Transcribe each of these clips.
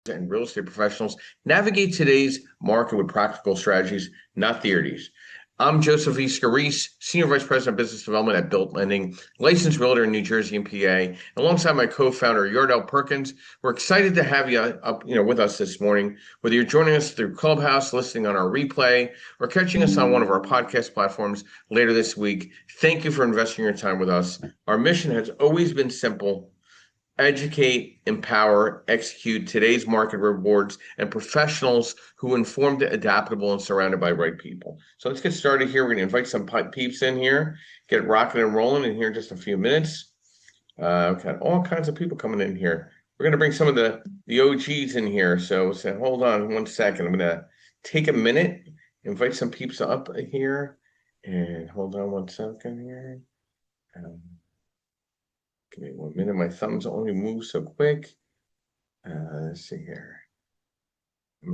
and real estate professionals navigate today's market with practical strategies, not theories. I'm Joseph E. Scarice, Senior Vice President of Business Development at Built Lending, licensed realtor in New Jersey and PA. Alongside my co-founder, Yardell Perkins, we're excited to have you up, with us this morning. Whether you're joining us through Clubhouse, listening on our replay, or catching us on one of our podcast platforms later this week, thank you for investing your time with us. Our mission has always been simple: educate, empower, execute today's market rewards and professionals who informed, adaptable, and surrounded by right people. So let's get started here. We're going to invite some peeps in here, get rocking and rolling in here in just a few minutes. We've got all kinds of people coming in here. We're going to bring some of the OGs in here. So hold on one second. I'm going to take a minute, invite some peeps up here, and hold on one second here. Give me 1 minute. My thumbs only move so quick. Let's see here.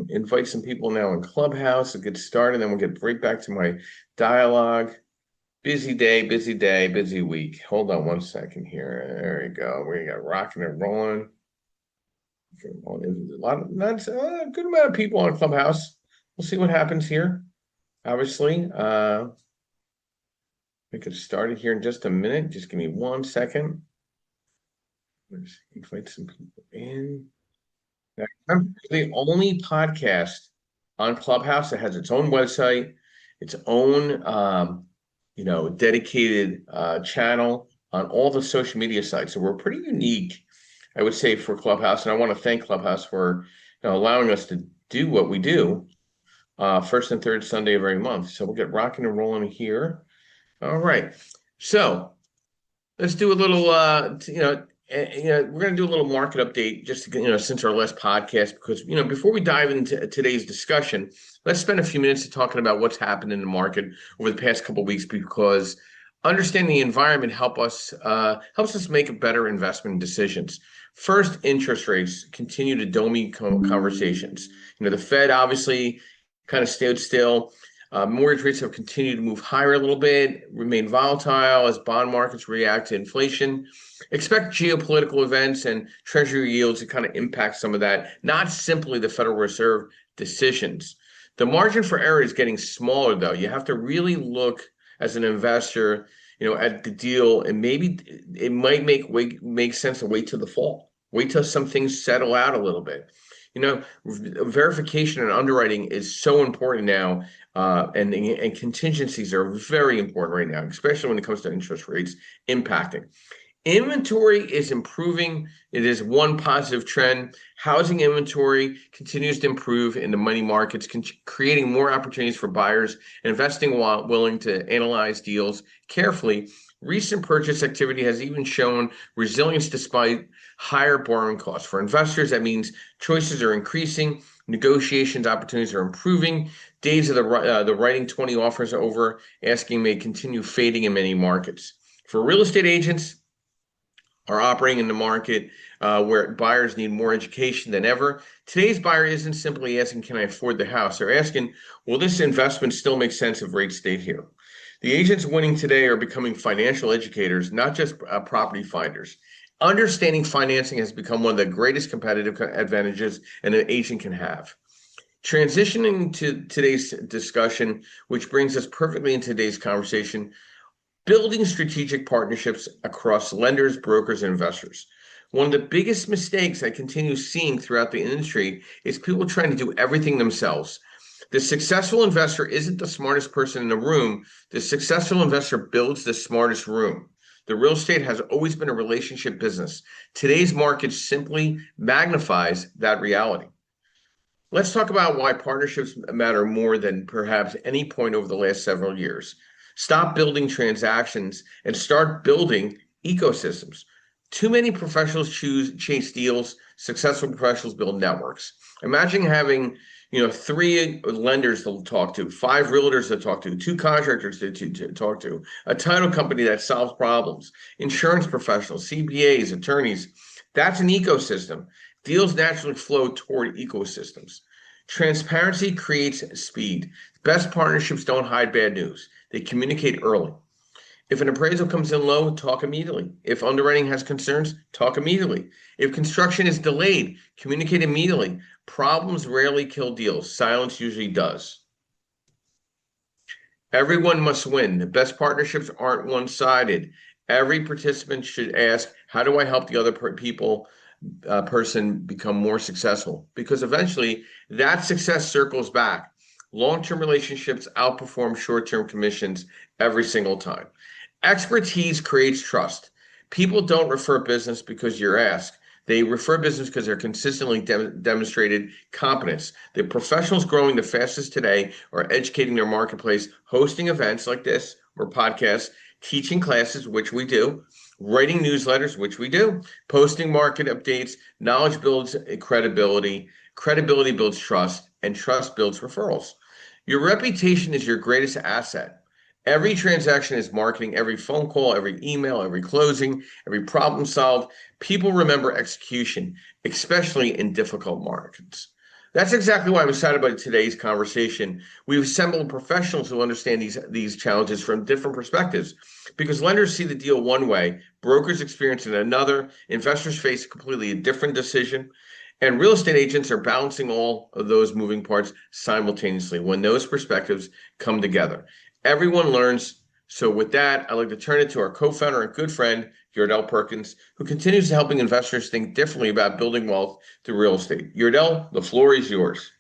Invite some people now in Clubhouse to get started. Then we'll get right back to my dialogue. Busy day, busy week. Hold on one second here. There we go. We got rocking and rolling. There's a good amount of people on Clubhouse. We'll see what happens here. Obviously, we get started here in just a minute. Just give me 1 second. Let's invite some people in. Now, I'm the only podcast on Clubhouse that has its own website, its own, dedicated channel on all the social media sites. So we're pretty unique, I would say, for Clubhouse. And I want to thank Clubhouse for allowing us to do what we do first and third Sunday of every month. So we'll get rocking and rolling here. All right. So let's do a little, we're going to do a little market update just to, since our last podcast, because, before we dive into today's discussion, let's spend a few minutes talking about what's happened in the market over the past couple of weeks, because understanding the environment helps us make better investment decisions. First, interest rates continue to dominate conversations. The Fed obviously kind of stayed still. Mortgage rates have continued to move higher a little bit, remain volatile as bond markets react to inflation. Expect geopolitical events and treasury yields to kind of impact some of that, not simply the Federal Reserve decisions. The margin for error is getting smaller, though. You have to really look as an investor, at the deal, and maybe it might make sense to wait till the fall. Wait till some things settle out a little bit. Verification and underwriting is so important now, and contingencies are very important right now, especially when it comes to interest rates impacting. Inventory is improving. It is one positive trend. Housing inventory continues to improve in the money markets, creating more opportunities for buyers and investing while willing to analyze deals carefully. Recent purchase activity has even shown resilience despite higher borrowing costs. For investors, that means choices are increasing, negotiations opportunities are improving. Days of the writing 20 offers over asking may continue fading in many markets. For real estate agents are operating in the market where buyers need more education than ever. Today's buyer isn't simply asking, can I afford the house? They're asking, will this investment still make sense if rates stay here? The agents winning today are becoming financial educators, not just property finders. Understanding financing has become one of the greatest competitive advantages an agent can have. Transitioning to today's discussion, which brings us perfectly into today's conversation, building strategic partnerships across lenders, brokers, and investors. One of the biggest mistakes I continue seeing throughout the industry is people trying to do everything themselves. The successful investor isn't the smartest person in the room. The successful investor builds the smartest room. The real estate has always been a relationship business. Today's market simply magnifies that reality. Let's talk about why partnerships matter more than perhaps any point over the last several years. Stop building transactions and start building ecosystems. Too many professionals chase deals. Successful professionals build networks. Imagine having 3 lenders to talk to, 5 realtors to talk to, 2 contractors to talk to, a title company that solves problems, insurance professionals, CPAs, attorneys. That's an ecosystem. Deals naturally flow toward ecosystems. Transparency creates speed. Best partnerships don't hide bad news. They communicate early. If an appraisal comes in low, talk immediately. If underwriting has concerns, talk immediately. If construction is delayed, communicate immediately. Problems rarely kill deals. Silence usually does. Everyone must win. The best partnerships aren't one-sided. Every participant should ask, how do I help the other person become more successful? Because eventually that success circles back. Long-term relationships outperform short-term commissions every single time. Expertise creates trust. People don't refer business because you're asked. They refer business because they're consistently demonstrated competence. The professionals growing the fastest today are educating their marketplace, hosting events like this or podcasts, teaching classes, which we do, writing newsletters, which we do, posting market updates. Knowledge builds credibility, credibility builds trust, and trust builds referrals. Your reputation is your greatest asset. Every transaction is marketing, every phone call, every email, every closing, every problem solved. People remember execution, especially in difficult markets. That's exactly why I'm excited about today's conversation. We've assembled professionals who understand these challenges from different perspectives. Because lenders see the deal one way, brokers experience it another, investors face completely a different decision, and real estate agents are balancing all of those moving parts simultaneously when those perspectives come together. Everyone learns. So with that, I'd like to turn it to our co-founder and good friend, Yardell Perkins, who continues to helping investors think differently about building wealth through real estate. Yardell, the floor is yours.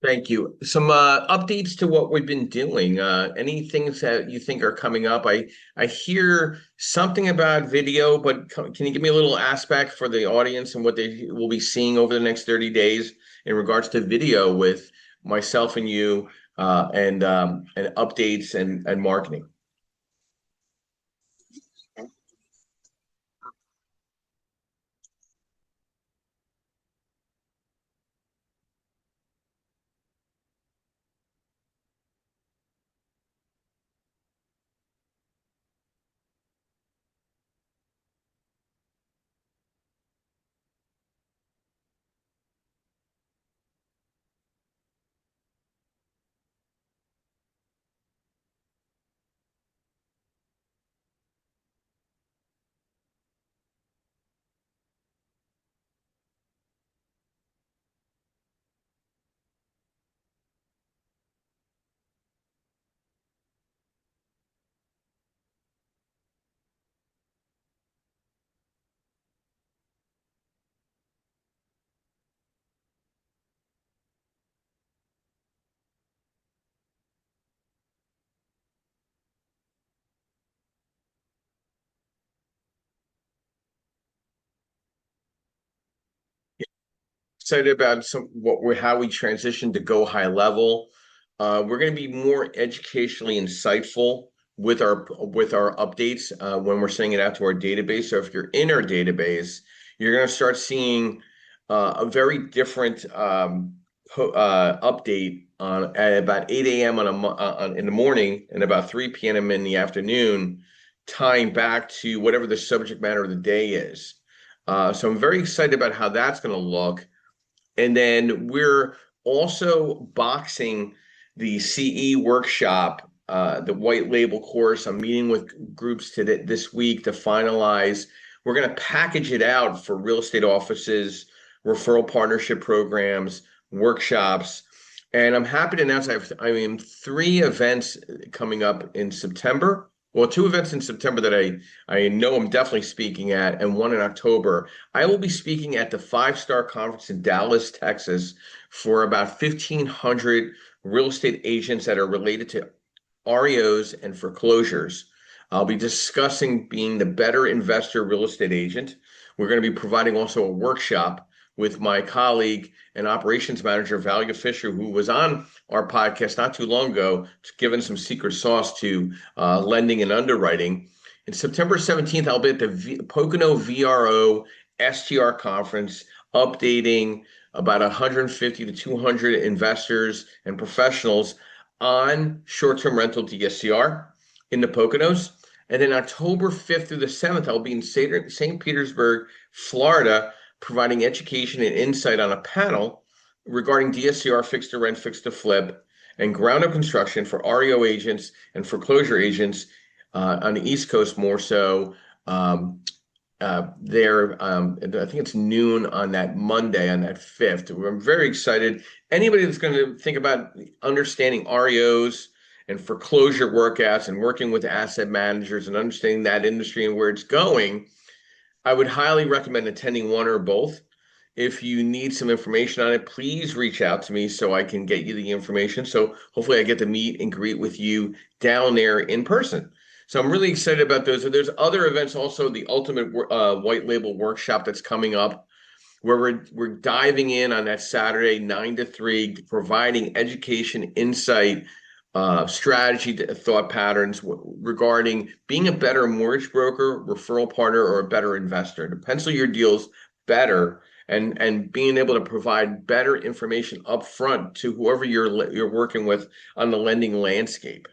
Thank you. Some updates to what we've been doing. Any things that you think are coming up? I hear something about video, but can you give me a little aspect for the audience and what they will be seeing over the next 30 days in regards to video with myself and you and updates and marketing? Excited about how we transition to go high level. We're going to be more educationally insightful with our updates when we're sending it out to our database. So if you're in our database, you're going to start seeing a very different update on at about 8 a.m. In the morning and about 3 p.m. in the afternoon, tying back to whatever the subject matter of the day is. So I'm very excited about how that's going to look. And then we're also boxing the CE workshop, the white label course. I'm meeting with groups this week to finalize. We're going to package it out for real estate offices, referral partnership programs, workshops. And I'm happy to announce I mean, 3 events coming up in September. Well, 2 events in September that I know I'm definitely speaking at, and one in October. I will be speaking at the Five Star Conference in Dallas, Texas, for about 1,500 real estate agents that are related to REOs and foreclosures. I'll be discussing being the better investor real estate agent. We're going to be providing also a workshop with my colleague and operations manager, Valia Fisher, who was on our podcast not too long ago, giving some secret sauce to lending and underwriting. And September 17th, I'll be at the Pocono VRO STR conference, updating about 150 to 200 investors and professionals on short-term rental DSCR in the Poconos. And then October 5th through the 7th, I'll be in St. Petersburg, Florida, providing education and insight on a panel regarding DSCR, fixed to rent, fixed to flip, and ground up construction for REO agents and foreclosure agents on the East Coast more so. There, I think it's noon on that Monday, on that 5th. I'm very excited. Anybody that's going to think about understanding REOs and foreclosure workouts and working with asset managers and understanding that industry and where it's going, I would highly recommend attending one or both. If you need some information on it, please reach out to me so I can get you the information. So hopefully I get to meet and greet with you down there in person. So I'm really excited about those. There's other events also, the Ultimate White Label Workshop that's coming up, where we're diving in on that Saturday, 9 to 3, providing education, insight, strategy, thought patterns regarding being a better mortgage broker, referral partner, or a better investor to pencil your deals better, and being able to provide better information up front to whoever you're working with on the lending landscape.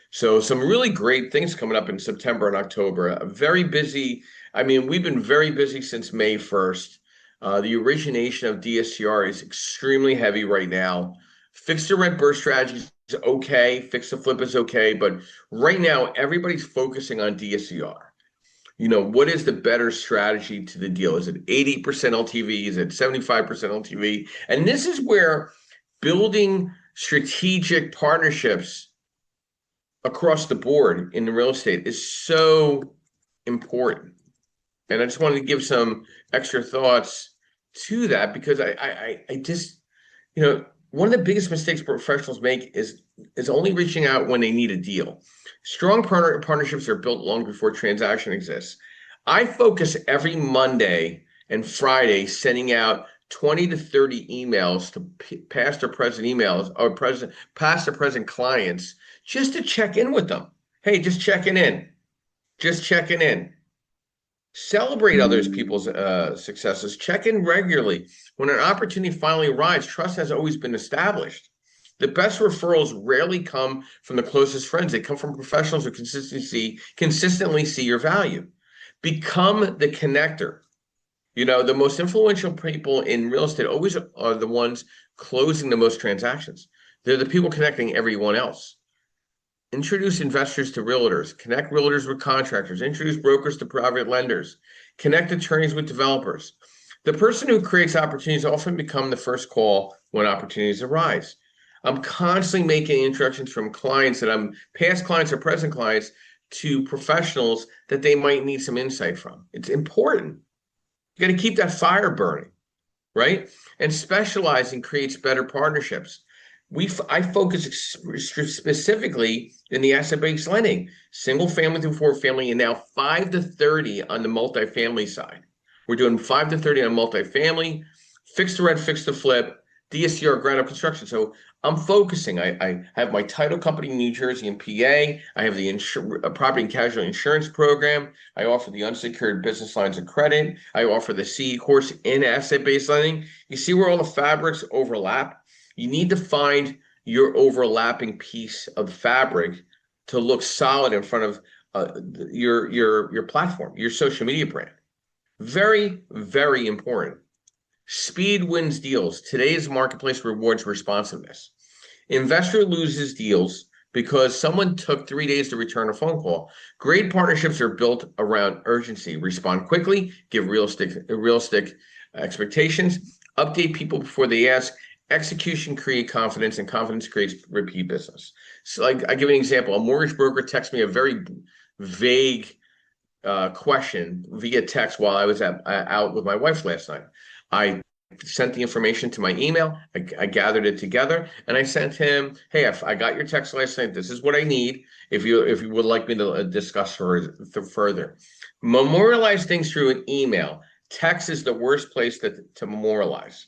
So some really great things coming up in September and October. Very busy. I mean, we've been very busy since May 1st. The origination of DSCR is extremely heavy right now. Fixed to rent burst strategy is okay. Fix to flip is okay. But right now, everybody's focusing on DSCR. You know, what is the better strategy to the deal? Is it 80% LTV? Is it 75% LTV? And this is where building strategic partnerships across the board in the real estate is so important. And I just wanted to give some extra thoughts to that, because I just, you know, one of the biggest mistakes professionals make is only reaching out when they need a deal. Strong partnerships are built long before transaction exists. I focus every Monday and Friday sending out 20 to 30 emails to past or present emails, or past or present clients, just to check in with them. Hey, just checking in. Just checking in. Celebrate others people's successes. Check in regularly. When an opportunity finally arrives, trust has always been established. The best referrals rarely come from the closest friends. They come from professionals who consistently see your value. Become the connector. You know, the most influential people in real estate always are the ones closing the most transactions. They're the people connecting everyone else. Introduce investors to realtors, connect realtors with contractors, introduce brokers to private lenders, connect attorneys with developers. The person who creates opportunities often become the first call when opportunities arise. I'm constantly making introductions from clients that I'm past clients or present clients to professionals that they might need some insight from. It's important. You got to keep that fire burning, right? And specializing creates better partnerships. I focus specifically in the asset-based lending, single family through 4 family, and now 5 to 30 on the multifamily side. We're doing 5 to 30 on multifamily, fixed to rent, fixed to flip, DSCR, ground up construction. So I'm focusing. I have my title company in New Jersey and PA. I have the property and casualty insurance program. I offer the unsecured business lines of credit. I offer the CE course in asset-based lending. You see where all the fabrics overlap? You need to find your overlapping piece of fabric to look solid in front of your platform, your social media brand. Very, very important. Speed wins deals. Today's marketplace rewards responsiveness. Investor loses deals because someone took 3 days to return a phone call. Great partnerships are built around urgency. Respond quickly, give realistic expectations, update people before they ask. Execution create confidence, and confidence creates repeat business. So, like, I give an example. A mortgage broker texted me a very vague question via text while I was out with my wife last night. I sent the information to my email. I gathered it together, and I sent him, "Hey, I got your text last night. This is what I need. If you would like me to discuss further, memorialize things through an email. Text is the worst place to memorialize.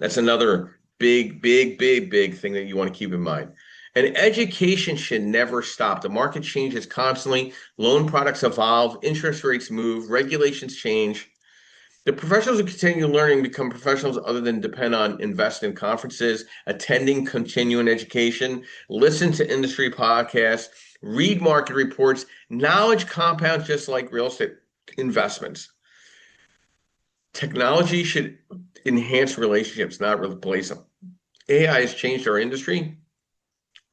That's another big thing that you want to keep in mind. And education should never stop. The market changes constantly. Loan products evolve, interest rates move, regulations change. The professionals who continue learning become professionals other than depend on invest in conferences, attending continuing education, listen to industry podcasts, read market reports. Knowledge compounds just like real estate investments. Technology should enhance relationships, not replace them. AI has changed our industry.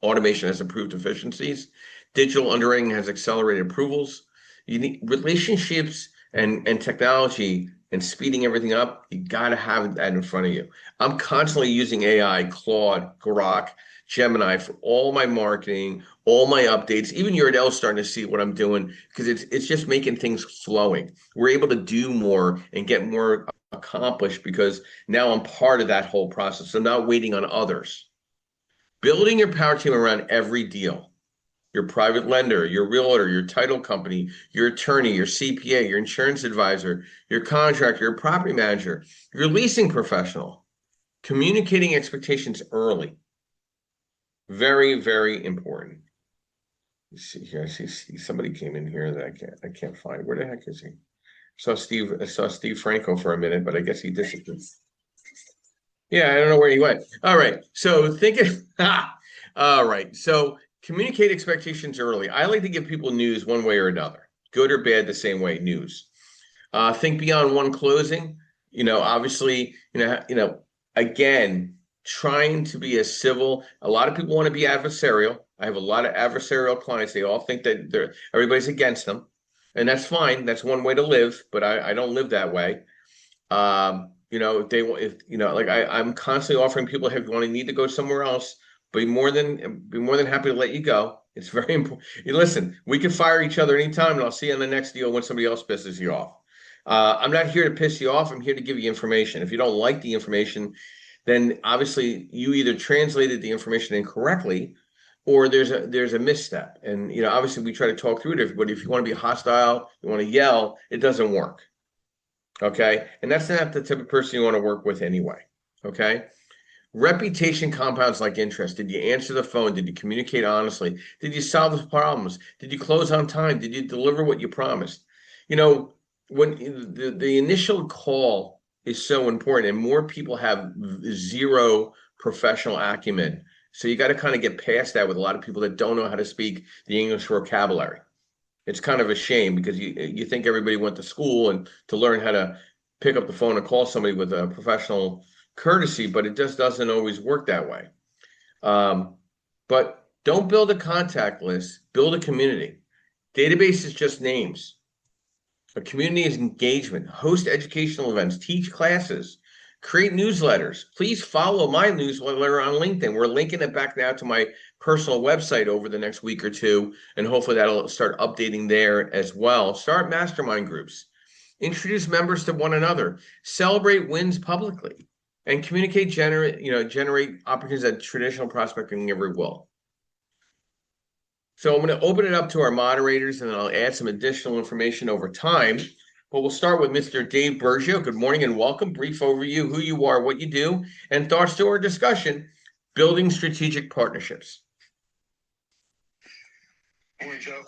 Automation has improved efficiencies. Digital underwriting has accelerated approvals. You need relationships and technology and speeding everything up. You got to have that in front of you. I'm constantly using AI, Claude, Grok, Gemini for all my marketing, all my updates. Even Yardell's starting to see what I'm doing because it's just making things flowing. We're able to do more and get more accomplished because now I'm part of that whole process. I'm not waiting on others. Building your power team around every deal, your private lender, your realtor, your title company, your attorney, your CPA, your insurance advisor, your contractor, your property manager, your leasing professional. Communicating expectations early. Very important. Let's see here. I see somebody came in here that I can't find. Where the heck is he? I saw Steve Franco for a minute, but I guess he disappeared. Yeah, I don't know where he went. All right. So all right. So communicate expectations early. I like to give people news one way or another, good or bad, the same way, news. Think beyond one closing. Obviously, again, trying to be as civil. A lot of people want to be adversarial. I have a lot of adversarial clients. They all think that everybody's against them, and that's fine. That's one way to live, but I don't live that way. If like I'm constantly offering people, if you want to need to go somewhere else, be more than happy to let you go. It's very important. Listen, we can fire each other anytime, and I'll see you on the next deal when somebody else pisses you off. I'm not here to piss you off. I'm here to give you information. If you don't like the information, then obviously you either translated the information incorrectly, or there's a misstep. And obviously we try to talk through it. But if you want to be hostile, you want to yell, it doesn't work. Okay. And that's not the type of person you want to work with anyway. Okay. Reputation compounds like interest. Did you answer the phone? Did you communicate honestly? Did you solve the problems? Did you close on time? Did you deliver what you promised? When the initial call is so important, and more people have zero professional acumen. So you got to kind of get past that with a lot of people that don't know how to speak the English vocabulary. It's kind of a shame because you think everybody went to school and to learn how to pick up the phone and call somebody with a professional courtesy, but it just doesn't always work that way. But don't build a contact list, build a community. Database is just names. A community is engagement. Host educational events, teach classes, create newsletters. Please follow my newsletter on LinkedIn. We're linking it back now to my personal website over the next week or two, and hopefully that'll start updating there as well. Start mastermind groups. Introduce members to one another. Celebrate wins publicly. And generate opportunities that traditional prospecting never will. So I'm going to open it up to our moderators, and then I'll add some additional information over time. But we'll start with Mr. Dave Bergio. Good morning and welcome. Brief overview, who you are, what you do, and thoughts to our discussion, building strategic partnerships. Morning, Joe.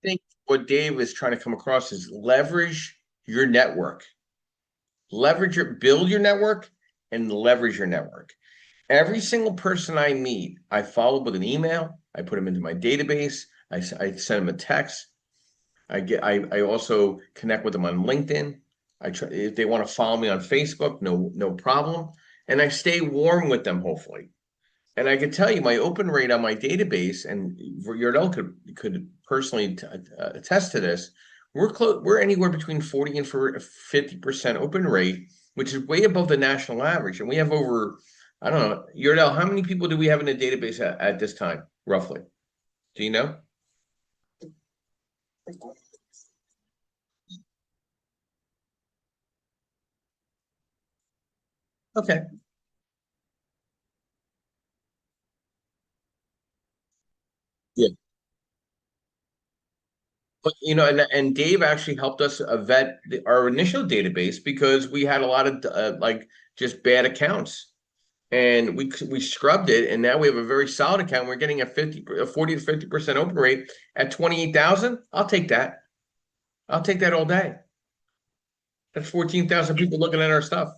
think what Dave is trying to come across is leverage your network, build your network and leverage your network. Every single person I meet, I follow with an email. I put them into my database. I send them a text. I also connect with them on LinkedIn. I try if they want to follow me on Facebook, no problem. And I stay warm with them, hopefully. And I can tell you my open rate on my database, and Yardell could personally attest to this. We're close. We're anywhere between 40 and 50% open rate, which is way above the national average. And we have over, I don't know, Yardell, how many people do we have in the database at this time, roughly? Do you know? Okay. Yeah. But and Dave actually helped us vet our initial database because we had a lot of like just bad accounts, and we scrubbed it, and now we have a very solid account. We're getting a 40 to 50% open rate at 28,000. I'll take that. I'll take that all day. That's 14,000 people looking at our stuff.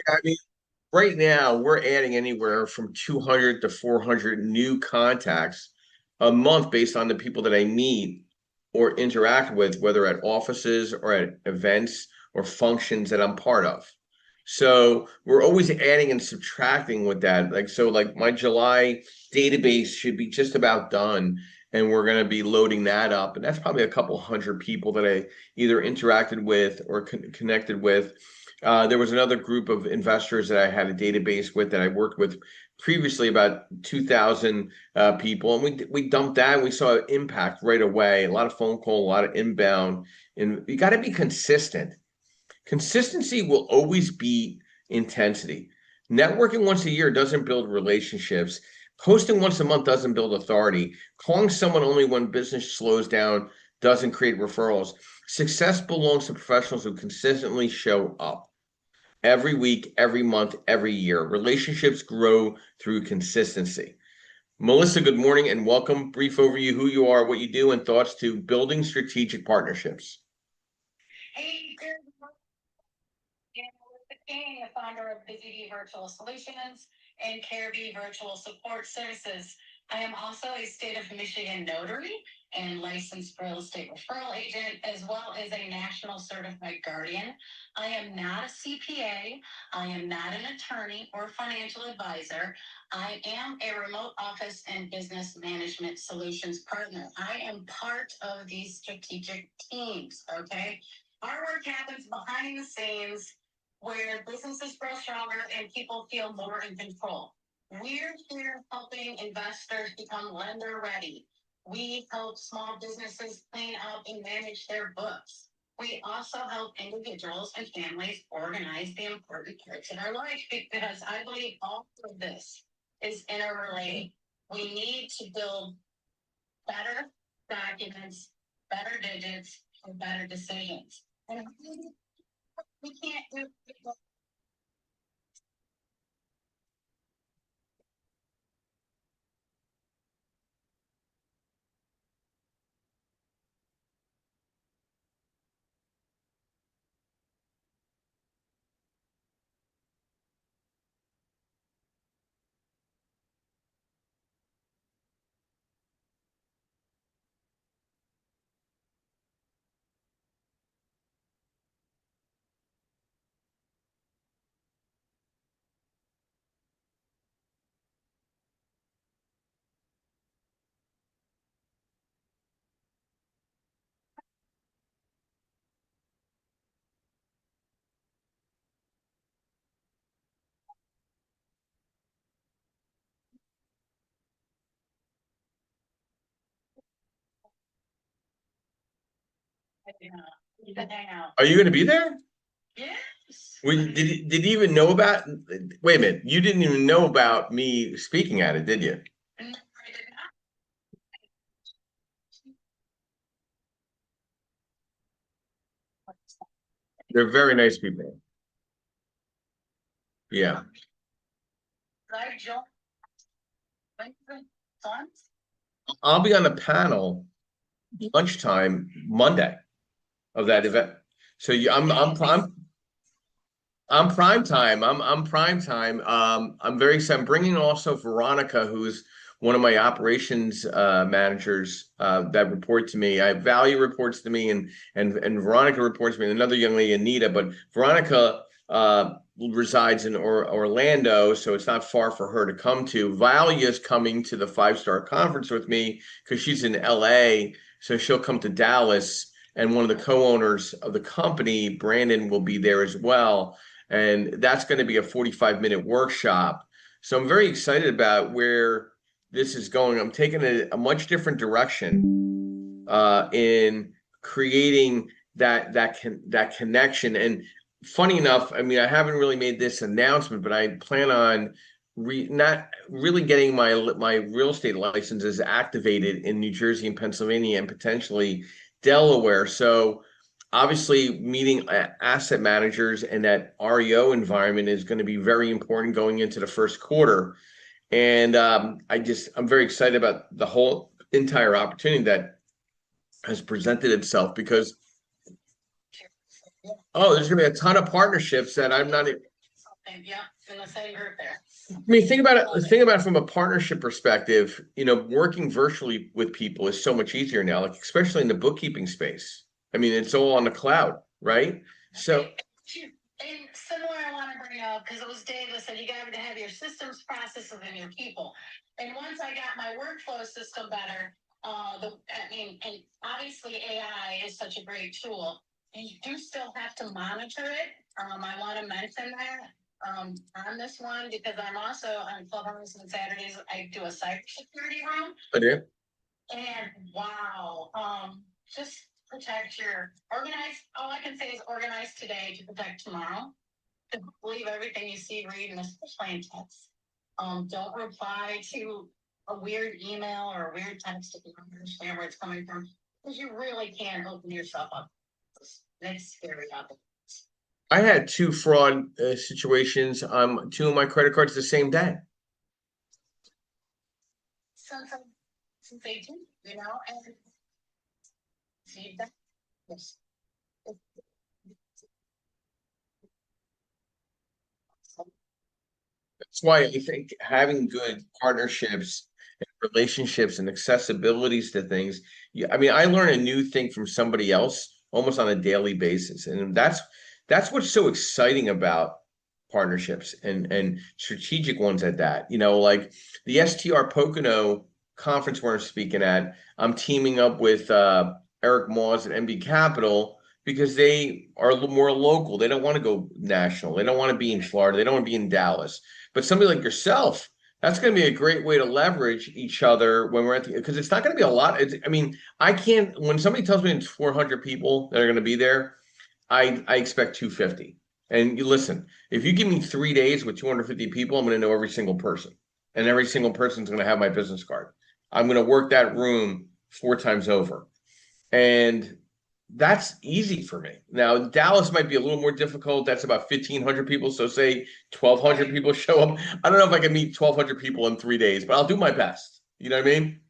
Yeah, I mean, right now we're adding anywhere from 200 to 400 new contacts a month based on the people that I meet or interact with, whether at offices or at events or functions that I'm part of. So we're always adding and subtracting with that. Like my July database should be just about done. And we're going to be loading that up. And that's probably a couple hundred people that I either interacted with or connected with. There was another group of investors that I had a database with that I worked with previously, about 2,000 people, and we dumped that. And we saw impact right away. A lot of phone call, a lot of inbound, and you got to be consistent. Consistency will always beat intensity. Networking once a year doesn't build relationships. Posting once a month doesn't build authority. Calling someone only when business slows down doesn't create referrals. Success belongs to professionals who consistently show up every week, every month, every year. Relationships grow through consistency. Melissa, good morning and welcome. Brief overview who you are, what you do, and thoughts to building strategic partnerships. Hey, good morning. Melissa King, the founder of Busy Bee Virtual Solutions and CareBee Virtual Support Services. I am also a state of Michigan notary and licensed real estate referral agent, as well as a national certified guardian. I am not a CPA. I am not an attorney or financial advisor. I am a remote office and business management solutions partner. I am part of these strategic teams, okay? Our work happens behind the scenes where businesses grow stronger and people feel more in control. We're here helping investors become lender ready. We help small businesses clean up and manage their books. We also help individuals and families organize the important parts in our life because I believe all of this is interrelated. We need to build better documents, better digits, and better decisions. And we can't do it. You can hang out. Are you going to be there? Yes. Did you even know about? Wait a minute, you didn't even know about me speaking at it, did you? No, I did not. They're very nice people. Yeah, I joined. Sons. I'll be on the panel lunchtime Monday of that event. So I'm prime time. I'm prime time. I'm very excited. I'm bringing also Veronica, who's one of my operations managers that report to me. I have Value reports to me, and Veronica reports to me. And another young lady, Anita. But Veronica resides in Orlando, so it's not far for her to come to. Value is coming to the Five Star Conference with me because she's in LA, so she'll come to Dallas. And one of the co-owners of the company, Brandon, will be there as well, and that's going to be a 45-minute workshop. So I'm very excited about where this is going. I'm taking a much different direction in creating that connection. And funny enough, I mean, I haven't really made this announcement, but I plan on not really getting my real estate licenses activated in New Jersey and Pennsylvania and potentially Delaware. So obviously meeting asset managers and that REO environment is going to be very important going into the first quarter. And I'm very excited about the whole entire opportunity that has presented itself because, oh, there's going to be a ton of partnerships that I'm not. Yeah, in the same group there. I mean, think about it. Think about it from a partnership perspective. You know, working virtually with people is so much easier now, like especially in the bookkeeping space. I mean, it's all on the cloud, right? So, And similar, I want to bring up because it was Dave that said you got to have your systems, processes, and your people. And once I got my workflow system better, and obviously AI is such a great tool. And you do still have to monitor it. I want to mention that on this one because I'm also on Clubhouse on Saturdays. I do a cybersecurity room. I do. And wow, just protect your organize. All I can say is organize today to protect tomorrow. To believe everything you see, read, and especially in text. Don't reply to a weird email or a weird text if you don't understand where it's coming from, because you really can open yourself up. That's scary out there. I had two fraud situations on two of my credit cards the same day. Since 18, you know, and see that. Yes. That's why I think having good partnerships and relationships and accessibilities to things. Yeah, I mean, I learn a new thing from somebody else almost on a daily basis, and that's what's so exciting about partnerships and strategic ones at that. You know, like the STR Pocono conference where I'm speaking at, I'm teaming up with Eric Moss at MB Capital because they are a little more local. They don't want to go national. They don't want to be in Florida. They don't want to be in Dallas. But somebody like yourself, that's going to be a great way to leverage each other when we're at the, because it's not going to be a lot. I mean, I can't, when somebody tells me it's 400 people that are going to be there, I expect 250. And you listen, if you give me 3 days with 250 people, I'm going to know every single person, and every single person's going to have my business card. I'm going to work that room 4 times over. And that's easy for me. Now, Dallas might be a little more difficult. That's about 1,500 people. So say 1,200 people show up. I don't know if I can meet 1,200 people in 3 days, but I'll do my best. You know what I mean?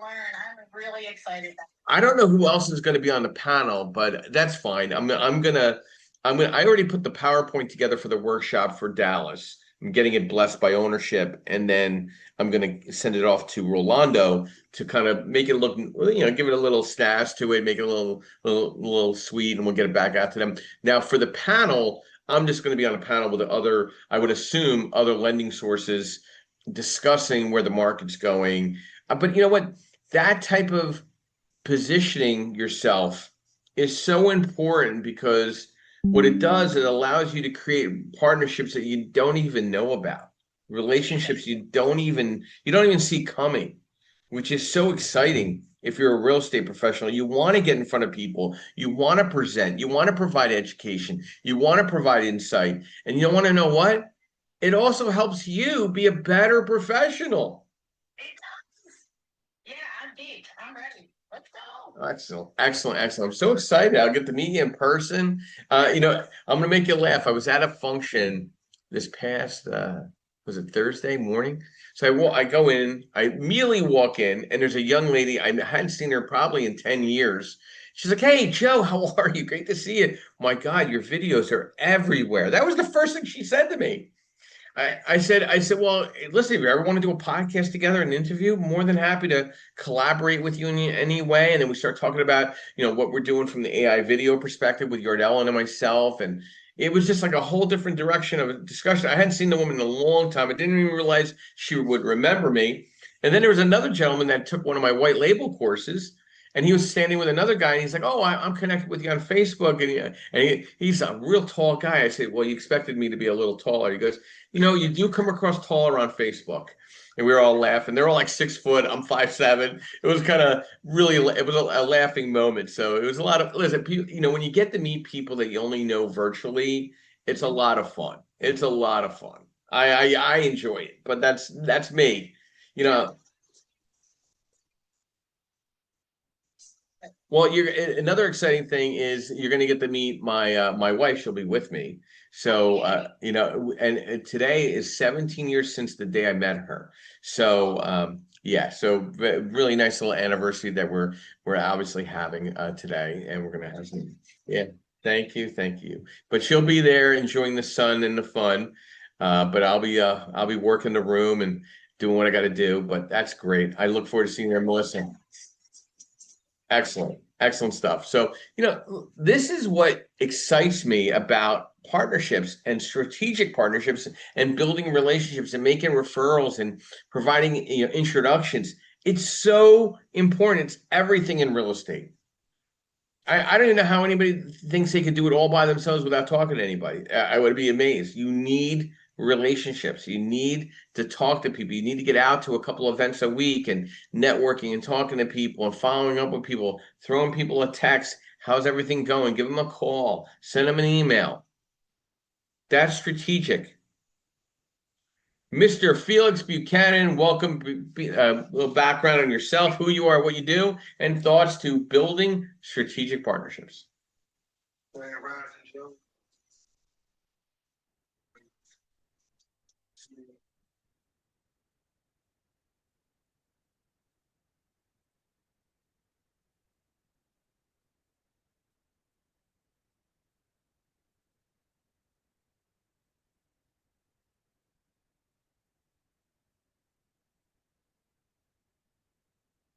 Learn. I'm really excited. I don't know who else is going to be on the panel, but that's fine. I already put the PowerPoint together for the workshop for Dallas. I'm getting it blessed by ownership, and then I'm going to send it off to Rolando to kind of make it look, you know, give it a little stash to it, make it a little sweet, and we'll get it back out to them. Now for the panel, I'm just going to be on a panel with other, I would assume, other lending sources discussing where the market's going. But you know what? That type of positioning yourself is so important because what it does, it allows you to create partnerships that you don't even know about, relationships you don't even see coming, which is so exciting if you're a real estate professional, you want to get in front of people, you want to present, you want to provide education, you want to provide insight, and you want to know what? It also helps you be a better professional. Yeah, I'm deep. I'm ready. Let's go. Excellent, excellent, excellent. I'm so excited. I'll get to meet you in person. I'm gonna make you laugh. I was at a function this past was it Thursday morning? So I go in, I immediately walk in, and there's a young lady. I hadn't seen her probably in 10 years. She's like, "Hey, Joe, how are you? Great to see you. My God, your videos are everywhere." That was the first thing she said to me. I said, well, listen, if you ever want to do a podcast together, an interview, more than happy to collaborate with you in any way. And then we start talking about, what we're doing from the AI video perspective with Yardell and myself. And it was just like a whole different direction of a discussion. I hadn't seen the woman in a long time. I didn't even realize she would remember me. And then there was another gentleman that took one of my white label courses. And he was standing with another guy, and he's like, "Oh, I'm connected with you on Facebook." He's a real tall guy. I said, "Well, you expected me to be a little taller." He goes, "You do come across taller on Facebook." And we were all laughing. They're all like 6 foot. I'm 5'7". It was kind of really, it was a laughing moment. So it was a lot of, listen, people, when you get to meet people that you only know virtually, it's a lot of fun. It's a lot of fun. I enjoy it, but that's me. You know, Well, another exciting thing is you're going to get to meet my wife. She'll be with me. So and today is 17 years since the day I met her. So yeah, so really nice little anniversary that we're obviously having today, and we're going to have some. Yeah, thank you. But she'll be there enjoying the sun and the fun. But I'll be working the room and doing what I got to do. But that's great. I look forward to seeing her, Melissa. Excellent. Excellent stuff. So, this is what excites me about partnerships and strategic partnerships and building relationships and making referrals and providing, introductions. It's so important. It's everything in real estate. I don't even know how anybody thinks they could do it all by themselves without talking to anybody. I would be amazed. You need relationships. You need to talk to people. You need to get out to a couple events a week and networking and talking to people and following up with people, throwing people a text. How's everything going? Give them a call, send them an email. That's strategic. Mr. Felix Buchanan, welcome. A little background on yourself, who you are, what you do, and thoughts to building strategic partnerships.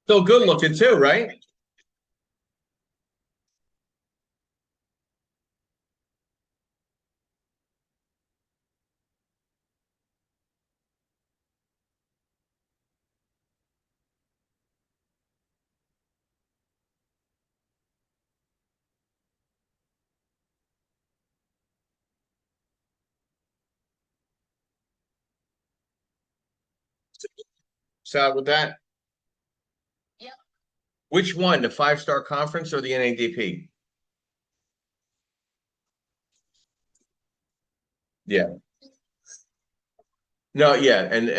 Still good looking too, right? So with that, Yep. which one, the 5-star conference or the NADP? Yeah. No, yeah, and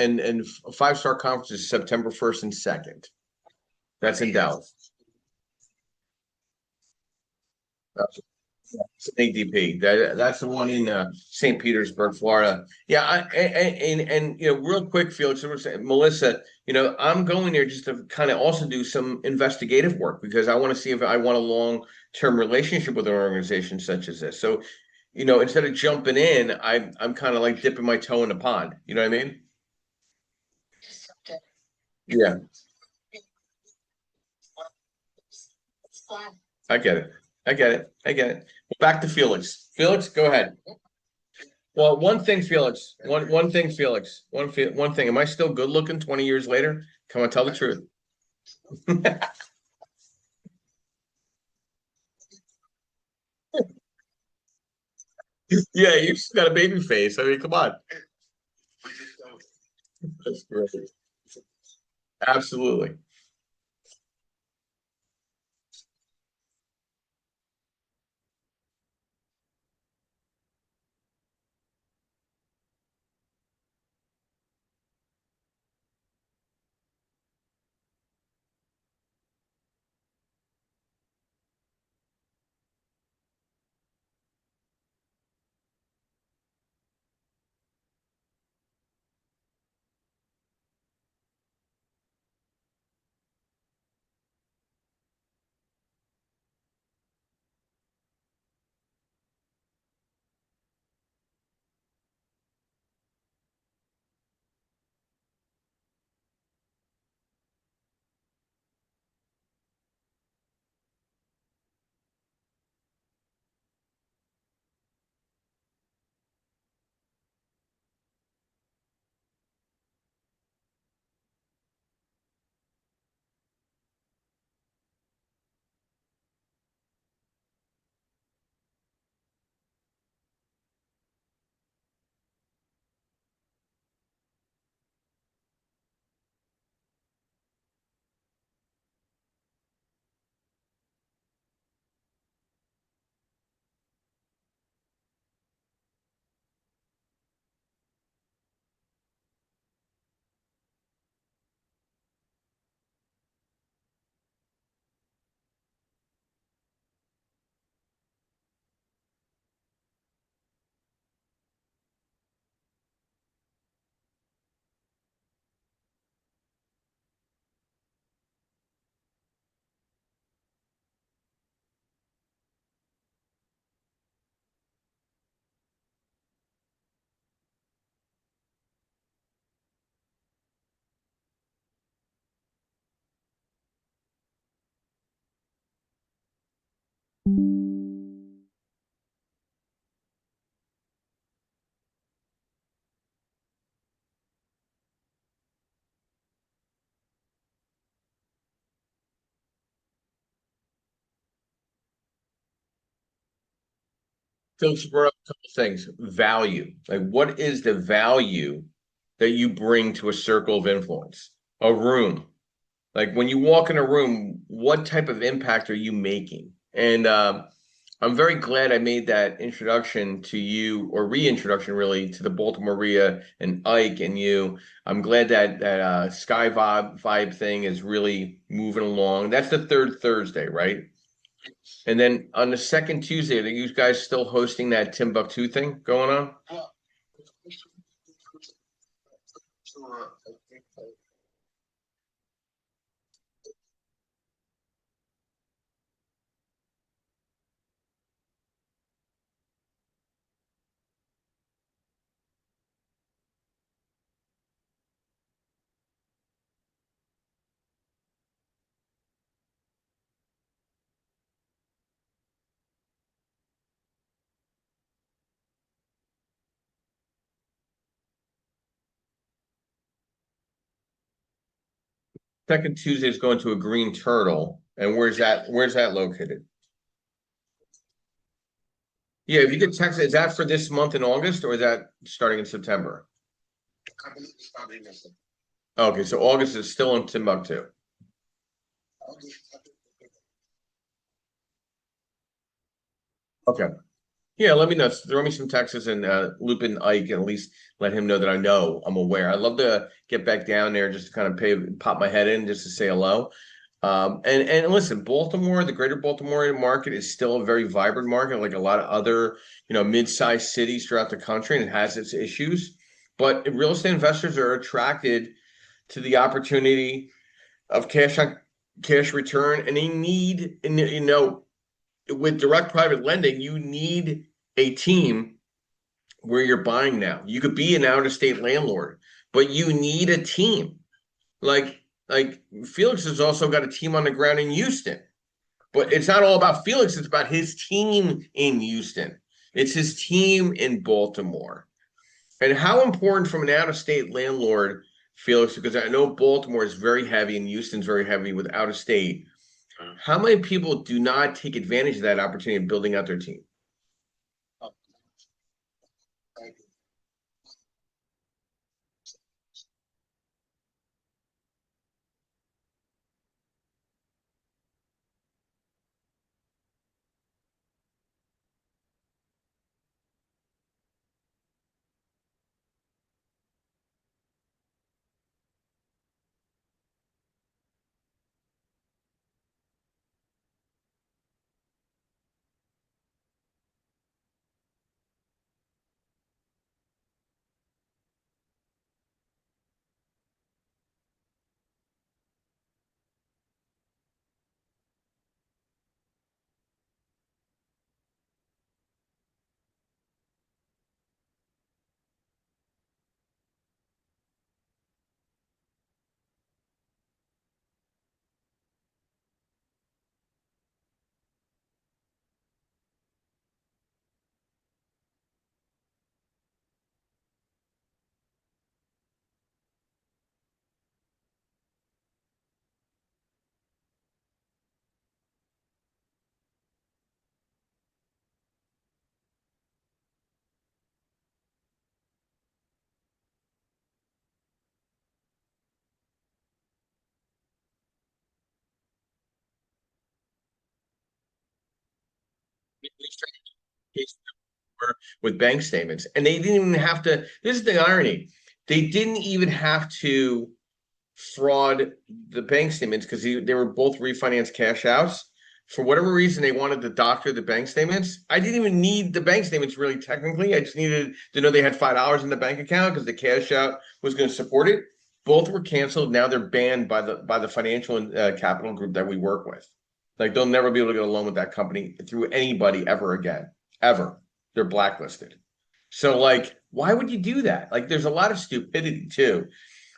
5-star conference is September 1st and 2nd. That's in Dallas. That's ADP. That's the one in St. Petersburg, Florida. Yeah, and real quick, Felix, Melissa, I'm going there just to kind of also do some investigative work because I want to see if I want a long-term relationship with an organization such as this. So, instead of jumping in, I'm kind of like dipping my toe in the pond. You know what I mean? Yeah, I get it. I get it. I get it. Back to Felix. Felix, go ahead. Well, one thing, Felix. One thing, Felix. One thing. Am I still good looking 20 years later? Come on, tell the truth. Yeah, you just got a baby face. I mean, come on. That's great. Absolutely. Phillips brought up a couple things. Value. Like, what is the value that you bring to a circle of influence? A room. Like, when you walk in a room, what type of impact are you making? And I'm very glad I made that introduction to you, or reintroduction really, to the Baltimore RIA and Ike and you. I'm glad that Sky Vibe thing is really moving along. That's the third Thursday, right? And then on the second Tuesday, are you guys still hosting that Timbuktu thing going on? Second Tuesday is going to a Green Turtle, and Where's that located? Yeah, if you could text, is that for this month in August, or is that starting in September? Okay, so August is still in Timbuktu. Okay. Yeah, let me know. Throw me some texts and loop in Ike, and at least let him know that I know I'm aware. I'd love to get back down there just to kind of pop my head in just to say hello. And listen, Baltimore, the greater Baltimore market is still a very vibrant market, like a lot of other, mid-sized cities throughout the country, and it has its issues. But real estate investors are attracted to the opportunity of cash on cash return, and they need, and with direct private lending, you need a team where you're buying now. You could be an out of state landlord, but you need a team. Like Felix has also got a team on the ground in Houston, but it's not all about Felix. It's about his team in Houston. It's his team in Baltimore. And how important from an out of state landlord, Felix, because I know Baltimore is very heavy and Houston's very heavy with out of state. How many people do not take advantage of that opportunity of building out their team? With bank statements, and they didn't even have to. This is the irony. They didn't even have to fraud the bank statements because they were both refinanced cash outs. For whatever reason, they wanted to doctor the bank statements. I didn't even need the bank statements really technically. I just needed to know they had $5 in the bank account because the cash out was going to support it. Both were canceled. Now they're banned by the financial and capital group that we work with. Like, they'll never be able to get a loan with that company through anybody ever again, ever. They're blacklisted. So, like, why would you do that? Like, there's a lot of stupidity too.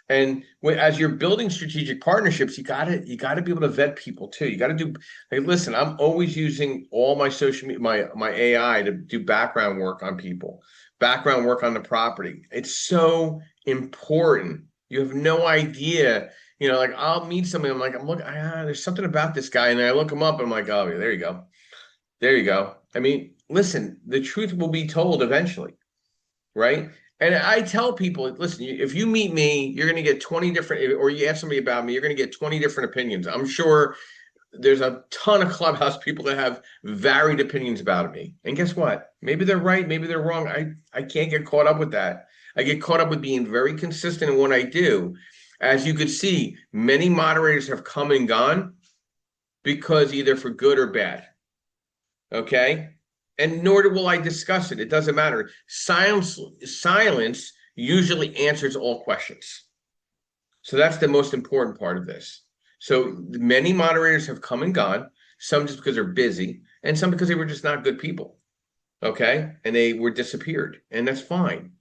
And as you're building strategic partnerships, you gotta be able to vet people too. You got to do. Like, listen, I'm always using all my social media, my AI to do background work on people, background work on the property. It's so important. You have no idea. Like, I'll meet somebody. I'm looking. There's something about this guy, and then I look him up. And I'm like, oh, yeah, there you go. There you go. I mean, listen, the truth will be told eventually, right? And I tell people, listen, if you meet me, you're going to get 20 different, or you ask somebody about me, you're going to get 20 different opinions. I'm sure there's a ton of Clubhouse people that have varied opinions about me. And guess what? Maybe they're right, maybe they're wrong. I can't get caught up with that. I get caught up with being very consistent in what I do. As you could see, many moderators have come and gone because either for good or bad. Okay? And nor will I discuss it. It doesn't matter. Silence usually answers all questions. So that's the most important part of this. So many moderators have come and gone, some just because they're busy, and some because they were just not good people. Okay. And they were disappeared, and that's fine.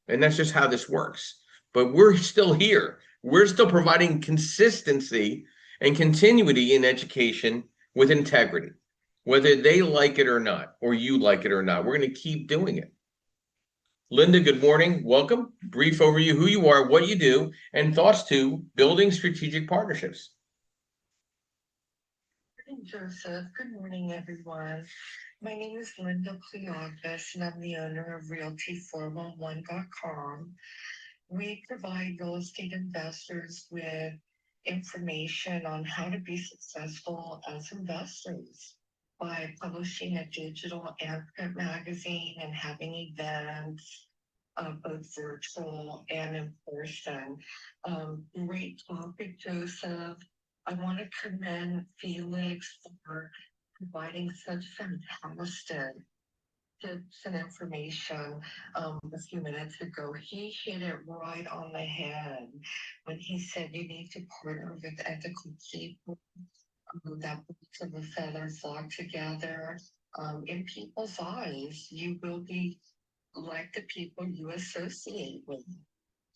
And that's just how this works. But we're still here. We're still providing consistency and continuity in education with integrity, whether they like it or not, or you like it or not. We're going to keep doing it. Linda, good morning. Welcome. Brief overview who you are, what you do, and thoughts to building strategic partnerships. Good morning, Joseph. Good morning, everyone. My name is Linda Cleopas, and I'm the owner of Realty411.com. We provide real estate investors with information on how to be successful as investors by publishing a digital and print magazine and having events, both virtual and in person. Great topic, Joseph. I want to commend Felix for providing such fantastic tips and information a few minutes ago. He hit it right on the head when he said you need to partner with ethical people that birds of a feather flock together. In people's eyes, you will be like the people you associate with.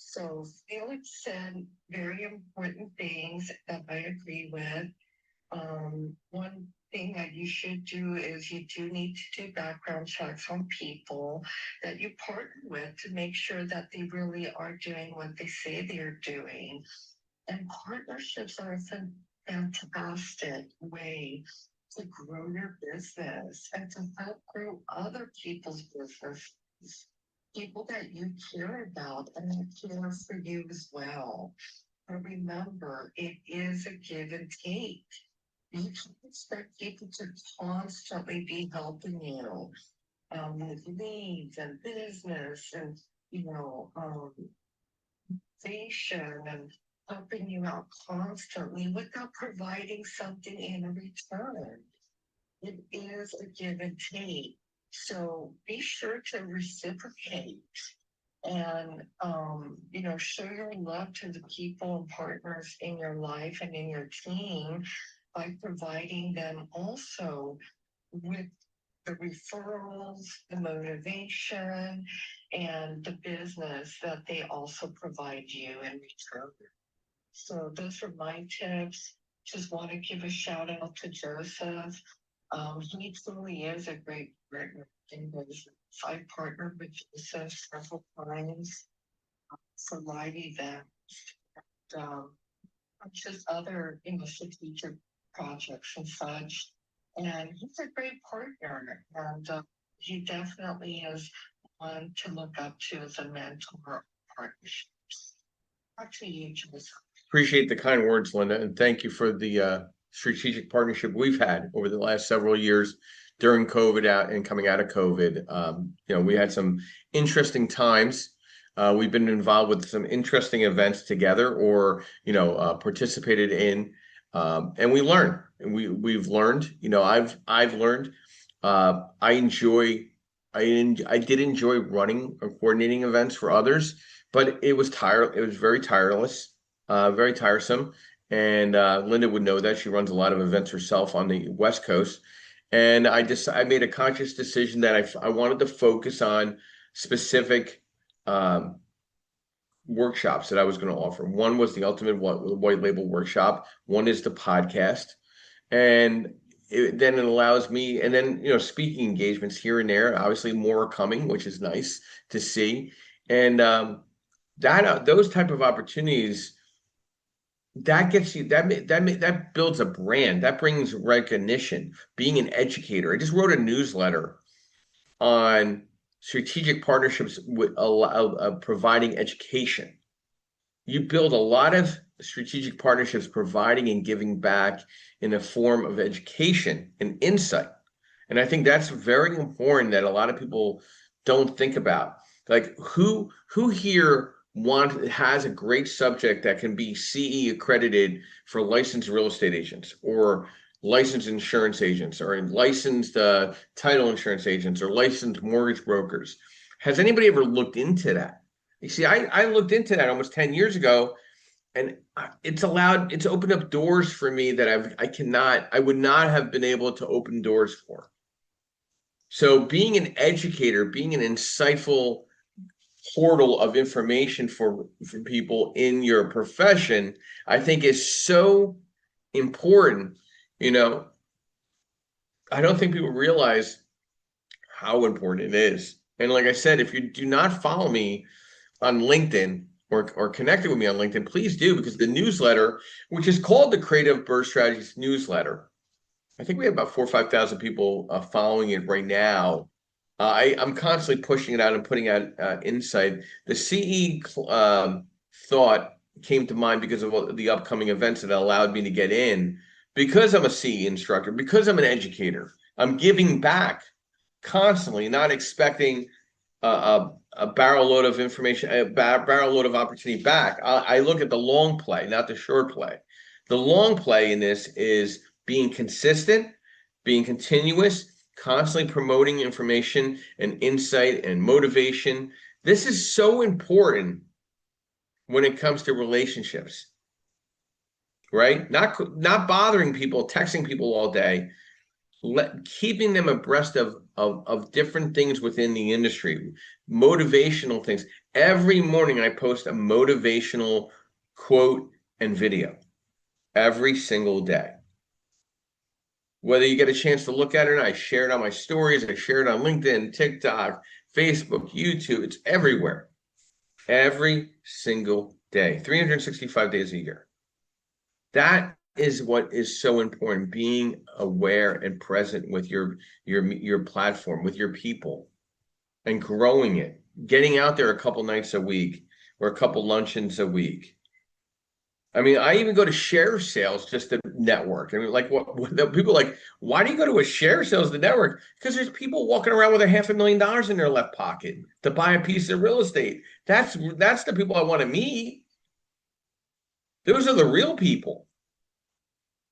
So Felix said very important things that I agree with. One thing that you should do is you do need to do background checks on people that you partner with to make sure that they really are doing what they say they're doing. And partnerships are a fantastic way to grow your business and to help grow other people's businesses, people that you care about and that care for you as well. But remember, it is a give and take. You can't expect people to constantly be helping you with leads and business and, innovation and helping you out constantly without providing something in return. It is a give and take. So be sure to reciprocate and show your love to the people and partners in your life and in your team by providing them also with the referrals, the motivation, and the business that they also provide you in return. So those are my tips. Just want to give a shout out to Joseph. He truly is a great partner in business. I partnered with Joseph several times for live events, just other strategic projects and such. And he's a great partner, and he definitely is one to look up to as a mentor partnerships. Back to you, Joseph. Appreciate the kind words, Linda, and thank you for the strategic partnership we've had over the last several years during COVID out and coming out of COVID. We had some interesting times. We've been involved with some interesting events together, or participated in, and we learn. And we've learned. I've learned. I did enjoy running or coordinating events for others, but it was very tireless, very tiresome. And Linda would know that. She runs a lot of events herself on the West Coast. And I made a conscious decision that I wanted to focus on specific workshops that I was going to offer. One was the Ultimate White Label Workshop. One is the podcast. And then it allows me, and then, speaking engagements here and there, obviously more are coming, which is nice to see. And those type of opportunities, that gets you, that builds a brand, that brings recognition. Being an educator, I just wrote a newsletter on strategic partnerships with providing education. You build a lot of strategic partnerships providing and giving back in the form of education and insight. And I think that's very important that a lot of people don't think about. Like who here has a great subject that can be CE accredited for licensed real estate agents or licensed insurance agents or licensed title insurance agents or licensed mortgage brokers? Has anybody ever looked into that? You see, I looked into that almost 10 years ago, and it's opened up doors for me that I would not have been able to open doors for. So being an educator, being an insightful portal of information for people in your profession, I think is so important. You know, I don't think people realize how important it is. And like I said, if you do not follow me on LinkedIn or connected with me on LinkedIn, please do, because the newsletter, which is called the Creative Burst Strategies newsletter, I think we have about 4,000 or 5,000 people following it right now. I'm constantly pushing it out and putting out insight. The CE thought came to mind because of the upcoming events that allowed me to get in. Because I'm a CE instructor, because I'm an educator, I'm giving back constantly, not expecting a barrel load of information, a barrel load of opportunity back. I look at the long play, not the short play. The long play in this is being consistent, being continuous, constantly promoting information and insight and motivation. This is so important when it comes to relationships, right? Not bothering people, texting people all day, keeping them abreast of different things within the industry, motivational things. Every morning I post a motivational quote and video every single day. Whether you get a chance to look at it or not, I share it on my stories, I share it on LinkedIn, TikTok, Facebook, YouTube. It's everywhere. Every single day, 365 days a year. That is what is so important, being aware and present with your platform, with your people, and growing it, getting out there a couple nights a week or a couple luncheons a week. I mean, I even go to share sales just to network. I mean, like what people are like, why do you go to a share sales to network? Because there's people walking around with $500,000 in their left pocket to buy a piece of real estate. That's the people I want to meet. Those are the real people.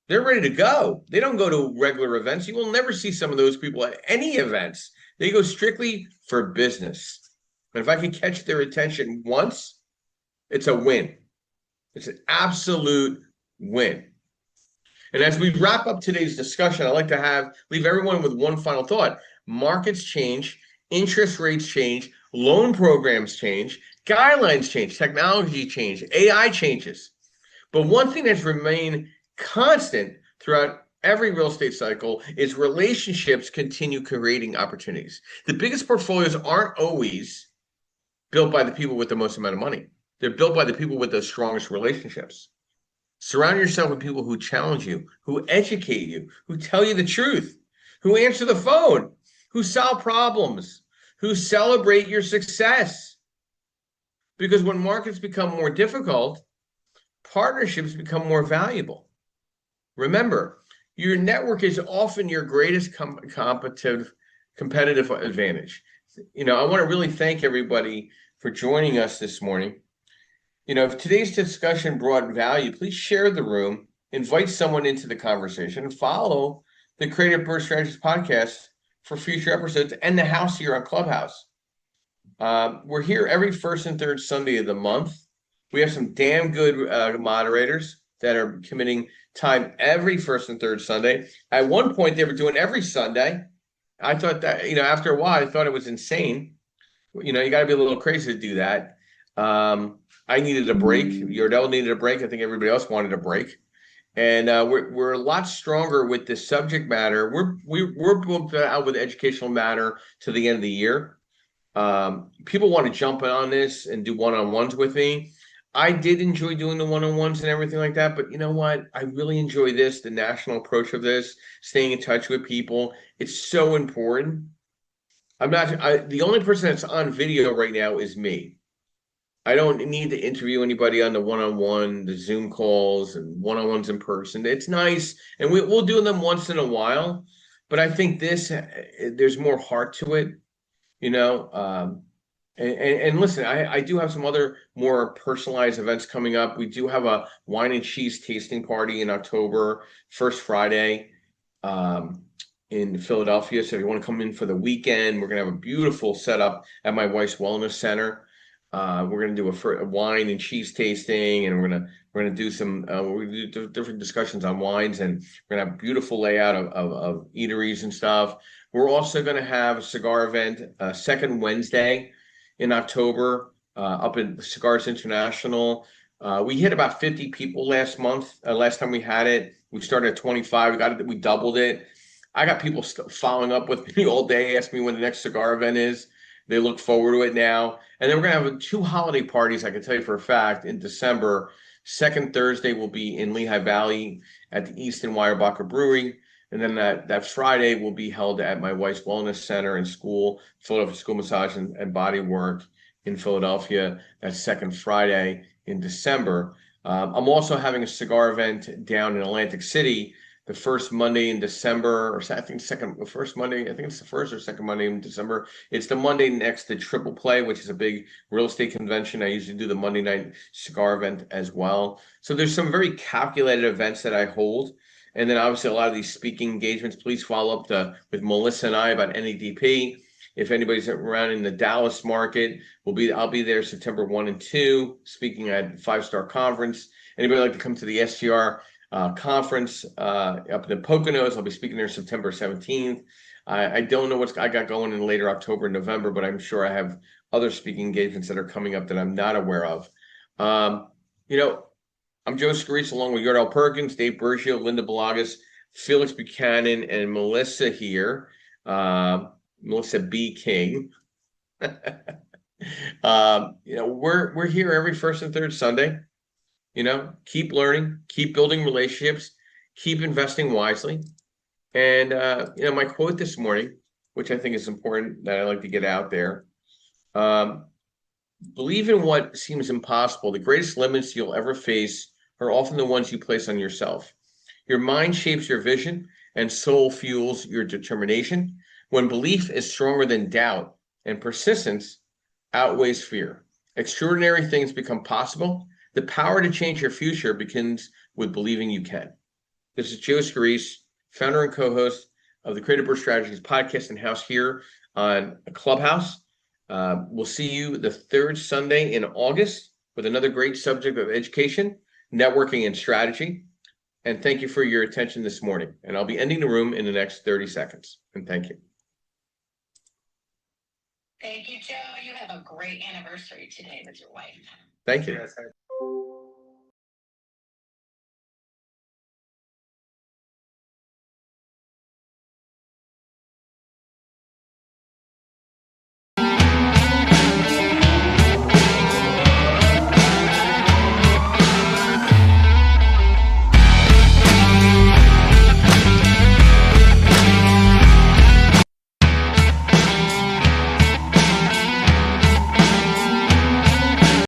They're ready to go. They don't go to regular events. You will never see some of those people at any events. They go strictly for business. And if I can catch their attention once, it's a win. It's an absolute win. And as we wrap up today's discussion, I'd like to leave everyone with one final thought. Markets change, interest rates change, loan programs change, guidelines change, technology change, AI changes. But one thing that's remained constant throughout every real estate cycle is relationships continue creating opportunities. The biggest portfolios aren't always built by the people with the most amount of money. They're built by the people with the strongest relationships. Surround yourself with people who challenge you, who educate you, who tell you the truth, who answer the phone, who solve problems, who celebrate your success. Because when markets become more difficult, partnerships become more valuable. Remember, your network is often your greatest competitive advantage. You know, I want to really thank everybody for joining us this morning. You know, if today's discussion brought value, please share the room, invite someone into the conversation, and follow the Creative Burst Strategies podcast for future episodes and the house here on Clubhouse. We're here every first and third Sunday of the month. We have some damn good moderators that are committing time every first and third Sunday. At one point, they were doing every Sunday. I thought that, you know, after a while, I thought it was insane. You know, you got to be a little crazy to do that. I needed a break. Yordell needed a break. I think everybody else wanted a break. And we're a lot stronger with this subject matter. We're booked out with educational matter to the end of the year. People want to jump in on this and do one-on-ones with me. I did enjoy doing the one-on-ones and everything like that, but you know what? I really enjoy this, the national approach of this, staying in touch with people. It's so important. I'm not, the only person that's on video right now is me. I don't need to interview anybody on the one-on-one, the Zoom calls and one-on-ones in person. It's nice, and we'll do them once in a while, but I think this, there's more heart to it, you know. And listen, I do have some other more personalized events coming up. We do have a wine and cheese tasting party in October, first Friday, in Philadelphia. So if you want to come in for the weekend, we're gonna have a beautiful setup at my wife's wellness center. We're gonna do a wine and cheese tasting, and we're gonna do some we're gonna do different discussions on wines, and we're gonna have a beautiful layout of eateries and stuff. We're also gonna have a cigar event second Wednesday in October up at Cigars International. We hit about 50 people last month. Last time we had it, we started at 25. We doubled it. I got people following up with me all day, asking me when the next cigar event is. They look forward to it now. And then we're gonna have 2 holiday parties, I can tell you for a fact, in December. Second Thursday will be in Lehigh Valley at the Easton Weyerbacher Brewery. And then that Friday will be held at my wife's wellness center and school, Philadelphia School Massage and Body Work in Philadelphia. That's second Friday in December. I'm also having a cigar event down in Atlantic City the first Monday in December, or I think first Monday, I think it's the first or second Monday in December. It's the Monday next to Triple Play, which is a big real estate convention. I usually do the Monday night cigar event as well. So there's some very calculated events that I hold. And then obviously a lot of these speaking engagements, please follow up with Melissa and I about NADP. If anybody's around in the Dallas market, I'll be there September 1 and 2, speaking at 5 Star Conference. Anybody like to come to the SGR conference up in the Poconos? I'll be speaking there September 17th. I don't know what I got going in later October and November, but I'm sure I have other speaking engagements that are coming up that I'm not aware of. You know, I'm Joe Scarice along with Yardell Perkins, Dave Bergio, Linda Balagas, Felix Buchanan, and Melissa here. Melissa B. King. We're here every first and third Sunday. Keep learning, keep building relationships, keep investing wisely. And my quote this morning, which I think is important that I like to get out there. Believe in what seems impossible. The greatest limits you'll ever face are often the ones you place on yourself. Your mind shapes your vision, and soul fuels your determination. When belief is stronger than doubt and persistence outweighs fear, extraordinary things become possible. The power to change your future begins with believing you can. This is Joe Scarice, founder and co-host of the Creative Birth Strategies podcast and house here on Clubhouse. We'll see you the third Sunday in August with another great subject of education, networking, and strategy. And thank you for your attention this morning. And I'll be ending the room in the next 30 seconds. And thank you. Thank you, Joe. You have a great anniversary today with your wife. Thank you.